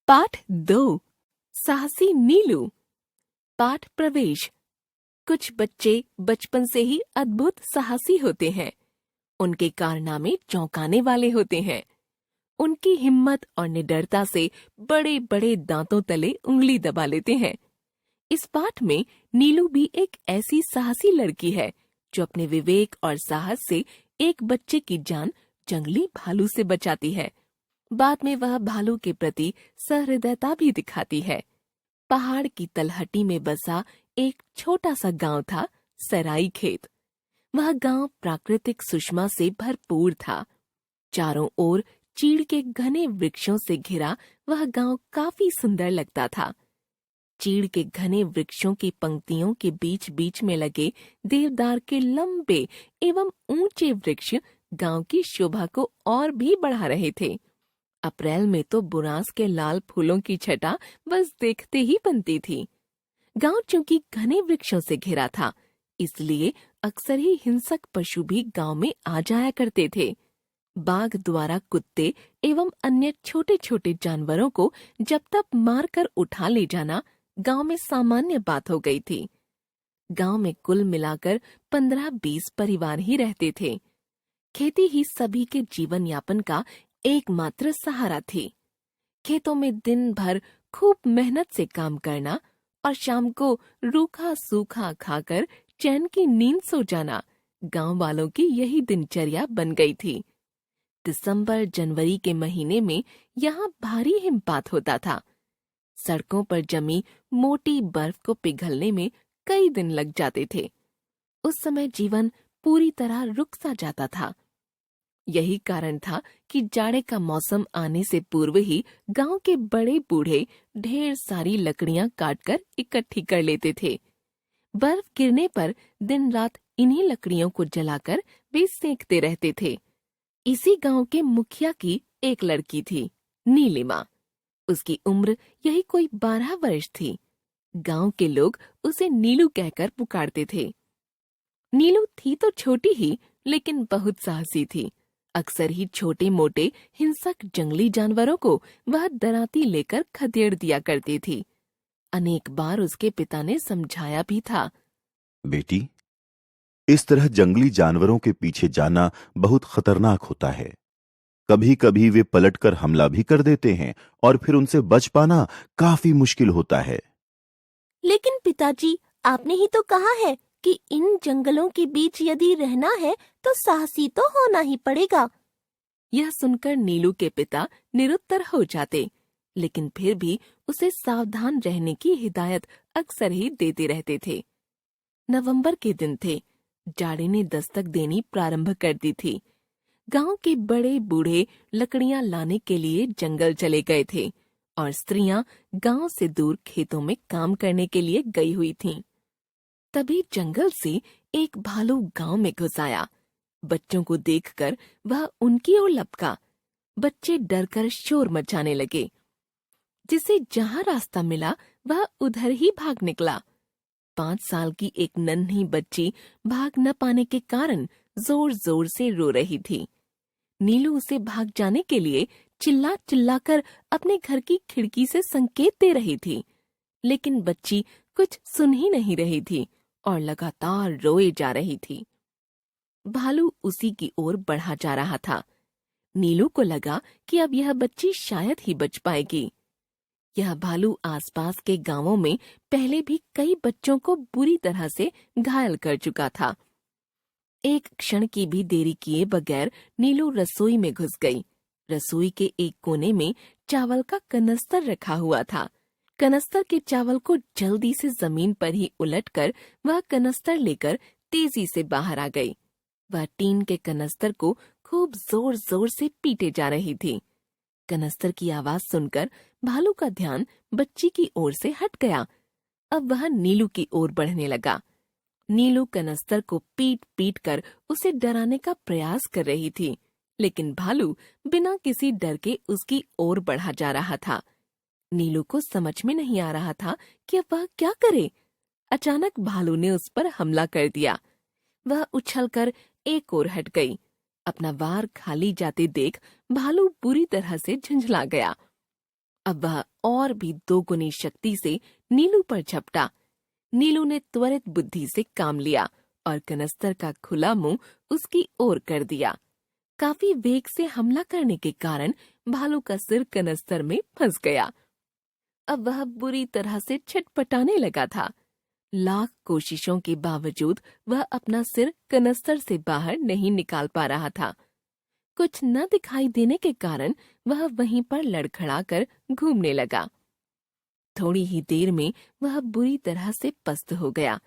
पाठ 2 साहसी नीलू। पाठ प्रवेश। कुछ बच्चे बचपन से ही अद्भुत साहसी होते हैं। उनके कारनामे चौंकाने वाले होते हैं। उनकी हिम्मत और निडरता से बड़े बड़े दांतों तले उंगली दबा लेते हैं। इस पाठ में नीलू भी एक ऐसी साहसी लड़की है जो अपने विवेक और साहस से एक बच्चे की जान जंगली भालू से बचाती है। बाद में वह भालू के प्रति सहृदयता भी दिखाती है। पहाड़ की तलहटी में बसा एक छोटा सा गांव था, सराई खेत। वह गांव प्राकृतिक सुषमा से भरपूर था। चारों ओर चीड़ के घने वृक्षों से घिरा वह गांव काफी सुंदर लगता था। चीड़ के घने वृक्षों की पंक्तियों के बीच बीच में लगे देवदार के लंबे एवं ऊंचे वृक्ष गांव की शोभा को और भी बढ़ा रहे थे। अप्रैल में तो बुरांस के लाल फूलों की छटा बस देखते ही बनती थी। गांव चूंकि घने वृक्षों से घिरा था, इसलिए अक्सर ही हिंसक पशु भी गांव में आ जाया करते थे। बाघ द्वारा कुत्ते एवं अन्य छोटे छोटे जानवरों को जब तक मारकर उठा ले जाना गांव में सामान्य बात हो गई थी। गांव में कुल मिलाकर 15-20 परिवार ही रहते थे। खेती ही सभी के जीवन यापन का एकमात्र सहारा थी। खेतों में दिन भर खूब मेहनत से काम करना और शाम को रूखा सूखा खाकर चैन की नींद सो जाना गांव वालों की यही दिनचर्या बन गई थी। दिसंबर जनवरी के महीने में यहाँ भारी हिमपात होता था। सड़कों पर जमी मोटी बर्फ को पिघलने में कई दिन लग जाते थे। उस समय जीवन पूरी तरह रुक सा जाता था। यही कारण था कि जाड़े का मौसम आने से पूर्व ही गांव के बड़े बूढ़े ढेर सारी लकड़ियां काटकर इकट्ठी कर लेते थे। बर्फ गिरने पर दिन रात इन्हीं लकड़ियों को जलाकर वे सेंकते रहते थे। इसी गांव के मुखिया की एक लड़की थी, नीलिमा। उसकी उम्र यही कोई 12 वर्ष थी। गांव के लोग उसे नीलू कहकर पुकारते थे। नीलू थी तो छोटी ही, लेकिन बहुत साहसी थी। अक्सर ही छोटे मोटे हिंसक जंगली जानवरों को वह डराती लेकर खदेड़ दिया करती थी। अनेक बार उसके पिता ने समझाया भी था, बेटी, इस तरह जंगली जानवरों के पीछे जाना बहुत खतरनाक होता है। कभी कभी वे पलटकर हमला भी कर देते हैं और फिर उनसे बच पाना काफी मुश्किल होता है। लेकिन पिताजी, आपने ही तो कहा है कि इन जंगलों के बीच यदि रहना है तो साहसी तो होना ही पड़ेगा। यह सुनकर नीलू के पिता निरुत्तर हो जाते, लेकिन फिर भी उसे सावधान रहने की हिदायत अक्सर ही देते रहते थे। नवंबर के दिन थे। जाड़े ने दस्तक देनी प्रारंभ कर दी थी। गांव के बड़े बूढ़े लकड़ियां लाने के लिए जंगल चले गए थे और स्त्रियां गांव से दूर खेतों में काम करने के लिए गई हुई थीं। तभी जंगल से एक भालू गांव में घुस आया। बच्चों को देखकर वह उनकी ओर लपका। बच्चे डरकर शोर मचाने लगे। जिसे जहां रास्ता मिला वह उधर ही भाग निकला। 5 साल की एक नन्ही बच्ची भाग न पाने के कारण जोर जोर से रो रही थी। नीलू उसे भाग जाने के लिए चिल्ला चिल्लाकर अपने घर की खिड़की से संकेत दे रही थी, लेकिन बच्ची कुछ सुन ही नहीं रही थी और लगातार रोए जा रही थी। भालू उसी की ओर बढ़ा जा रहा था। नीलू को लगा कि अब यह बच्ची शायद ही बच पाएगी। यह भालू आसपास के गांवों में पहले भी कई बच्चों को बुरी तरह से घायल कर चुका था। एक क्षण की भी देरी किए बगैर नीलू रसोई में घुस गई। रसोई के एक कोने में चावल का कनस्तर रखा हुआ था। कनस्तर के चावल को जल्दी से जमीन पर ही उलटकर वह कनस्तर लेकर तेजी से बाहर आ गई। वह टीन के कनस्तर को खूब जोर जोर से पीटे जा रही थी। कनस्तर की आवाज सुनकर भालू का ध्यान बच्ची की ओर से हट गया। अब वह नीलू की ओर बढ़ने लगा। नीलू कनस्तर को पीट पीट कर उसे डराने का प्रयास कर रही थी, लेकिन भालू बिना किसी डर के उसकी ओर बढ़ा जा रहा था। नीलू को समझ में नहीं आ रहा था कि अब वह क्या करे। अचानक भालू ने उस पर हमला कर दिया। वह उछलकर एक ओर हट गई। अपना वार खाली जाते देख भालू बुरी तरह से झुंझला गया। अब वह और भी दोगुनी शक्ति से नीलू पर झपटा। नीलू ने त्वरित बुद्धि से काम लिया और कनस्तर का खुला मुंह उसकी ओर कर दिया। काफी वेग से हमला करने के कारण भालू का सिर कनस्तर में फंस गया। अब वह बुरी तरह से छटपटाने लगा था। लाख कोशिशों के बावजूद वह अपना सिर कनस्तर से बाहर नहीं निकाल पा रहा था। कुछ न दिखाई देने के कारण वह वहीं पर लड़खड़ाकर घूमने लगा। थोड़ी ही देर में वह बुरी तरह से पस्त हो गया।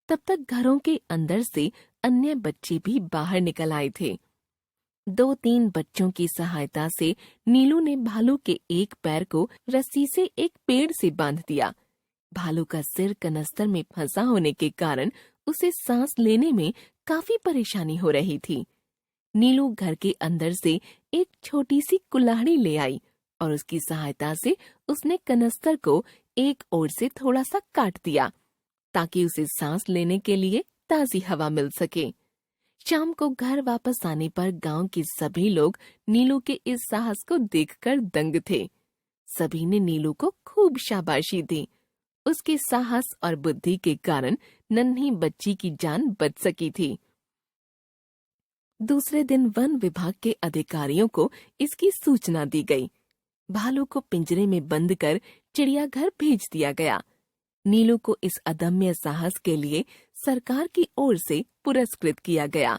तब तक घरों के अंदर से अन्य बच्चे भी बाहर निकल आए थे। 2-3 बच्चों की सहायता से नीलू ने भालू के एक पैर को रस्सी से एक पेड़ से बांध दिया। भालू का सिर कनस्तर में फंसा होने के कारण उसे सांस लेने में काफी परेशानी हो रही थी। नीलू घर के अंदर से एक छोटी सी कुल्हाड़ी ले आई और उसकी सहायता से उसने कनस्तर को एक ओर से थोड़ा सा काट दिया ताकि उसे सांस लेने के लिए ताजी हवा मिल सके। शाम को घर वापस आने पर गांव के सभी लोग नीलू के इस साहस को देखकर दंग थे। सभी ने नीलू को खूब शाबाशी दी। उसके साहस और बुद्धि के कारण नन्ही बच्ची की जान बच सकी थी। दूसरे दिन वन विभाग के अधिकारियों को इसकी सूचना दी गई। भालू को पिंजरे में बंद कर चिड़ियाघर भेज दिया गया। नीलू को इस अदम्य साहस के लिए सरकार की ओर से पुरस्कृत किया गया।